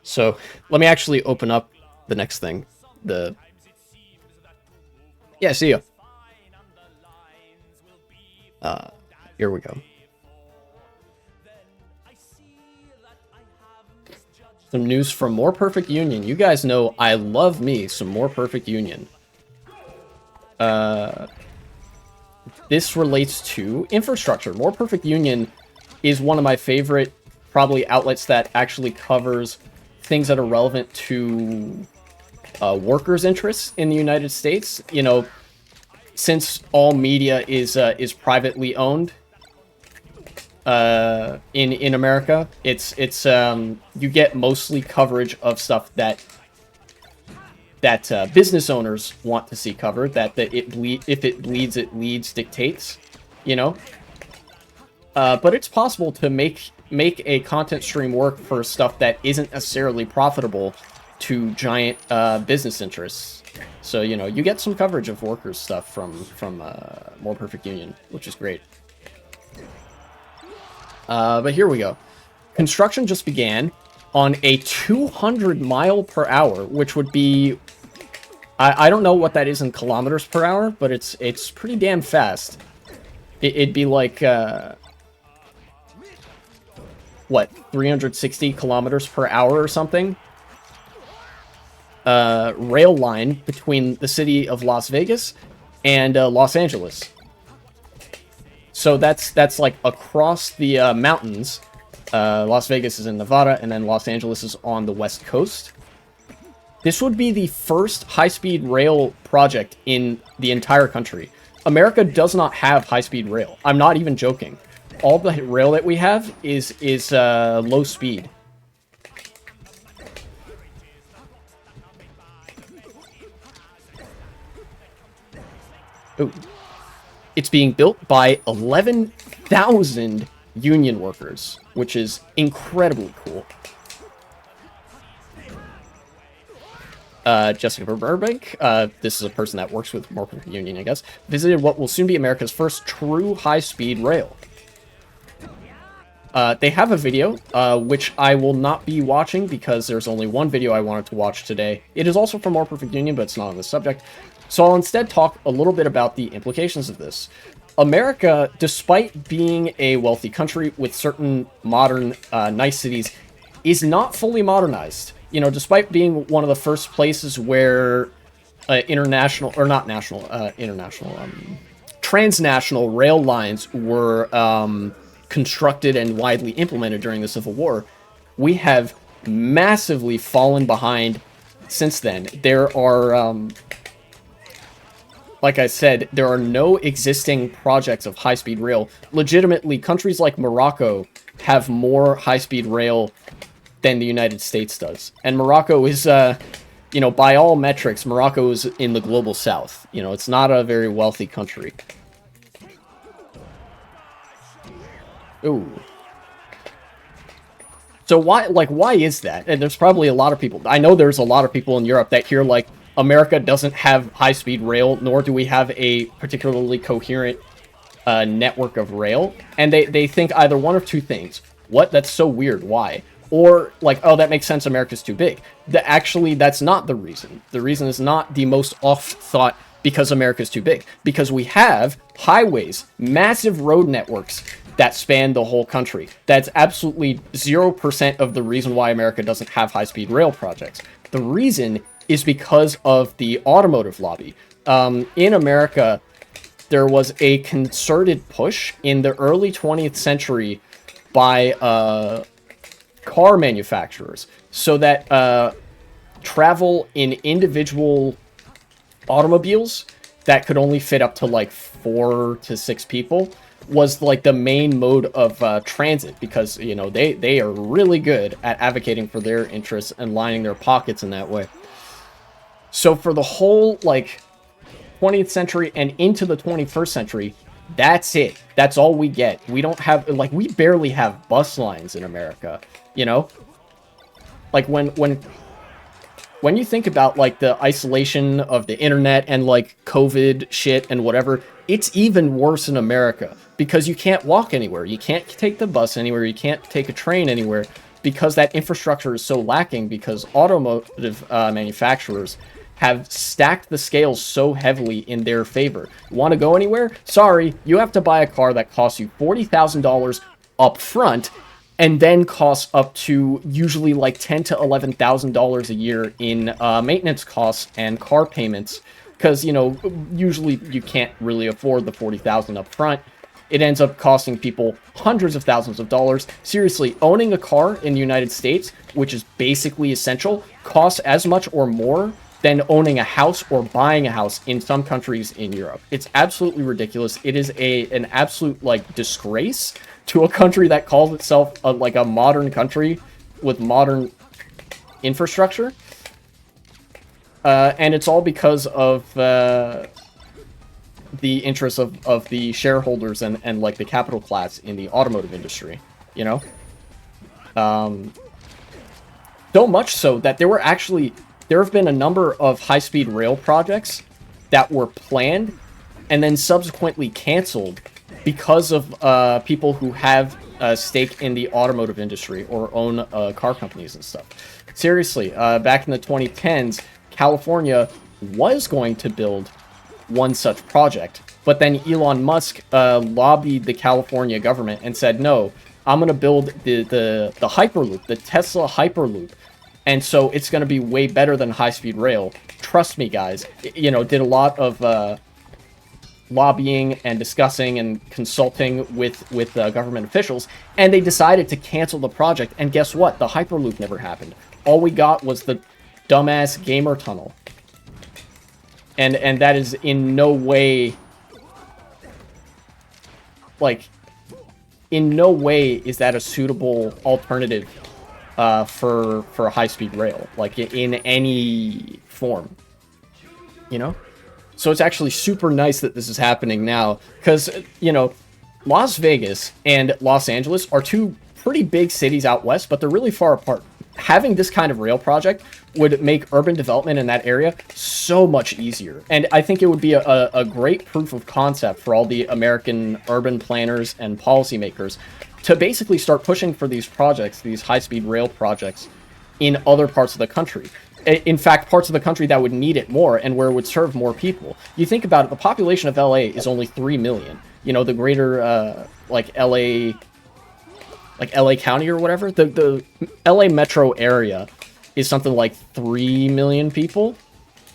So let me actually open up the next thing. Yeah, see ya. Here we go. Some news from More Perfect Union. You guys know I love me some More Perfect Union. This relates to infrastructure. More Perfect Union is one of my favorite, probably, outlets that actually covers things that are relevant to workers' interests in the United States. You know, since all media is privately owned in America, it's you get mostly coverage of stuff that business owners want to see covered. That if it bleeds, it leads dictates. You know, but it's possible to make a content stream work for stuff that isn't necessarily profitable to giant business interests. So, you know, you get some coverage of workers' stuff from More Perfect Union, which is great. But here we go. Construction just began on a 200 mile per hour, which would be... I don't know what that is in kilometers per hour, but it's pretty damn fast. It'd be like... what, 360 kilometers per hour or something? Rail line between the city of Las Vegas and Los Angeles. So that's like across the mountains. Las Vegas is in Nevada, and then Los Angeles is on the west coast. This would be the first high-speed rail project in the entire country. America does not have high-speed rail. I'm not even joking. All the rail that we have is low speed. Ooh. It's being built by 11,000 union workers, which is incredibly cool. Jessica Burbank, this is a person that works with More Perfect Union, I guess, visited what will soon be America's first true high-speed rail. They have a video, which I will not be watching because there's only one video I wanted to watch today. It is also from More Perfect Union, but it's not on this subject. So I'll instead talk a little bit about the implications of this. America, despite being a wealthy country with certain modern, nice cities, is not fully modernized. You know, despite being one of the first places where transnational rail lines were constructed and widely implemented during the Civil War, we have massively fallen behind since then. There are, like I said, there are no existing projects of high-speed rail. Legitimately, countries like Morocco have more high-speed rail than the United States does. And Morocco is, you know, by all metrics, Morocco is in the global south. You know, it's not a very wealthy country. Ooh. So why is that? And there's probably a lot of people, I know there's a lot of people in Europe that hear, like, America doesn't have high-speed rail, nor do we have a particularly coherent network of rail. And they think either one of two things. What? That's so weird. Why? Or, like, oh, that makes sense, America's too big. Actually, that's not the reason. The reason is not the most oft-thought because America's too big. Because we have highways, massive road networks that span the whole country. That's absolutely 0% of the reason why America doesn't have high-speed rail projects. The reason is because of the automotive lobby. In America, there was a concerted push in the early 20th century by car manufacturers so that travel in individual automobiles that could only fit up to like 4 to 6 people was like the main mode of transit, because, you know, they are really good at advocating for their interests and lining their pockets in that way. So for the whole like 20th century and into the 21st century, that's it. That's all we get. We don't have, like, we barely have bus lines in America, you know? Like, when you think about, like, the isolation of the internet and, like, COVID shit and whatever, it's even worse in America because you can't walk anywhere. You can't take the bus anywhere. You can't take a train anywhere because that infrastructure is so lacking, because automotive manufacturers have stacked the scales so heavily in their favor. Want to go anywhere? Sorry, you have to buy a car that costs you $40,000 up front, and then costs up to usually like $10,000 to $11,000 a year in maintenance costs and car payments. Because, you know, usually you can't really afford the $40,000 up front. It ends up costing people hundreds of thousands of dollars. Seriously, owning a car in the United States, which is basically essential, costs as much or more than owning a house or buying a house in some countries in Europe. It's absolutely ridiculous. It is an absolute, like, disgrace to a country that calls itself like a modern country with modern infrastructure. And it's all because of the interests of the shareholders and like the capital class in the automotive industry, you know? So much so that there have been a number of high-speed rail projects that were planned and then subsequently canceled because of people who have a stake in the automotive industry or own car companies and stuff. Seriously, back in the 2010s, California was going to build one such project, but then Elon Musk lobbied the California government and said, no, I'm going to build the Hyperloop, the Tesla Hyperloop, and so it's going to be way better than high-speed rail. Trust me, guys. You know, did a lot of lobbying and discussing and consulting with government officials, and they decided to cancel the project, and guess what? The Hyperloop never happened. All we got was the dumbass gamer tunnel. And that is in no way, like, in no way is that a suitable alternative for high-speed rail, like, in any form, you know? So it's actually super nice that this is happening now, because, you know, Las Vegas and Los Angeles are two pretty big cities out west, but they're really far apart. Having this kind of rail project would make urban development in that area so much easier. And I think it would be a great proof of concept for all the American urban planners and policymakers to basically start pushing for these projects, these high-speed rail projects, in other parts of the country. In fact, parts of the country that would need it more and where it would serve more people. You think about it, the population of LA is only 3 million. You know, the greater, like, LA County or whatever, the LA metro area is something like 3 million people.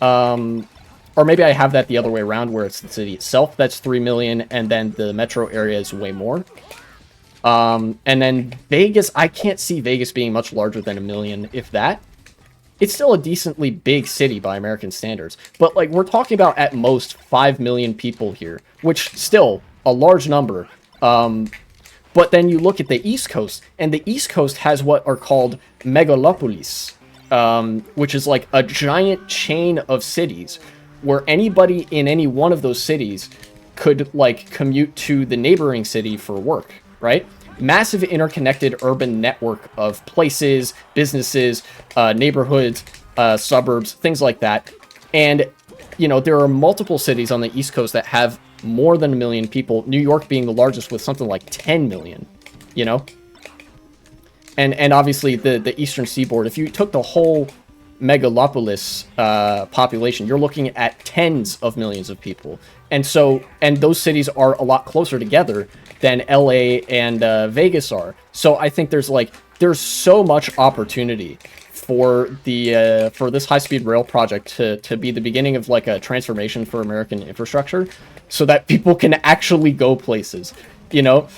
Or maybe I have that the other way around, where it's the city itself that's 3 million, and then the metro area is way more. And then Vegas, I can't see Vegas being much larger than 1 million, if that. It's still a decently big city by American standards. But, like, we're talking about at most 5 million people here, which still a large number. But then you look at the East Coast, and the East Coast has what are called megalopolis, which is like a giant chain of cities where anybody in any one of those cities could, like, commute to the neighboring city for work, right? Massive interconnected urban network of places, businesses, neighborhoods, suburbs, things like that. And, you know, there are multiple cities on the East Coast that have more than 1 million people, New York being the largest with something like 10 million, you know? And obviously the Eastern Seaboard, if you took the whole megalopolis population, you're looking at tens of millions of people. And so, and those cities are a lot closer together than LA and Vegas are. So I think there's so much opportunity for the for this high-speed rail project to be the beginning of, like, a transformation for American infrastructure, so that people can actually go places, you know?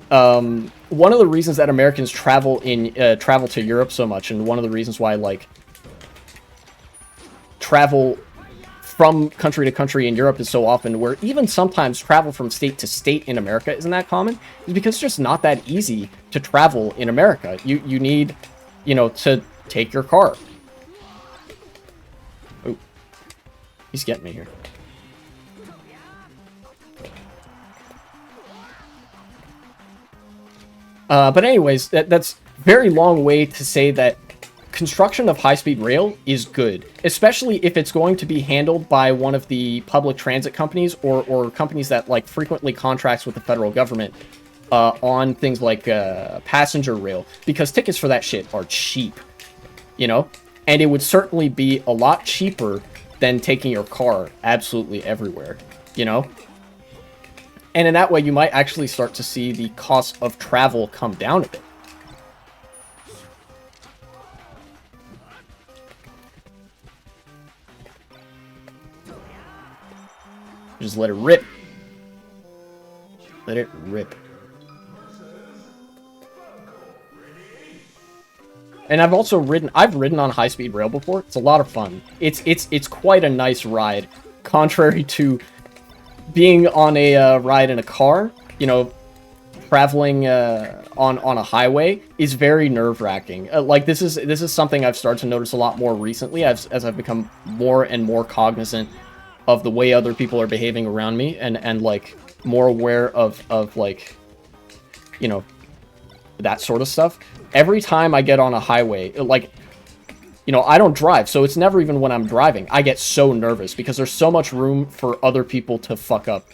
One of the reasons that Americans travel to Europe so much, and one of the reasons why, like, travel from country to country in Europe is so often, where even sometimes travel from state to state in America isn't that common, is because it's just not that easy to travel in America. You need, you know, to take your car. Oh, he's getting me here. But anyways, that's very long way to say that construction of high-speed rail is good, especially if it's going to be handled by one of the public transit companies or companies that, like, frequently contracts with the federal government on things like passenger rail, because tickets for that shit are cheap, you know? And it would certainly be a lot cheaper than taking your car absolutely everywhere, you know? And in that way, you might actually start to see the cost of travel come down a bit. Just let it rip. Let it rip. And I've ridden on high-speed rail before. It's a lot of fun. It's quite a nice ride, contrary to being on a ride in a car. You know, traveling on a highway is very nerve-wracking. Like this is something I've started to notice a lot more recently as I've become more and more cognizant of the way other people are behaving around me, and like more aware of like, you know, that sort of stuff. Every time I get on a highway, like, you know, I don't drive, so it's never even when I'm driving. I get so nervous because there's so much room for other people to fuck up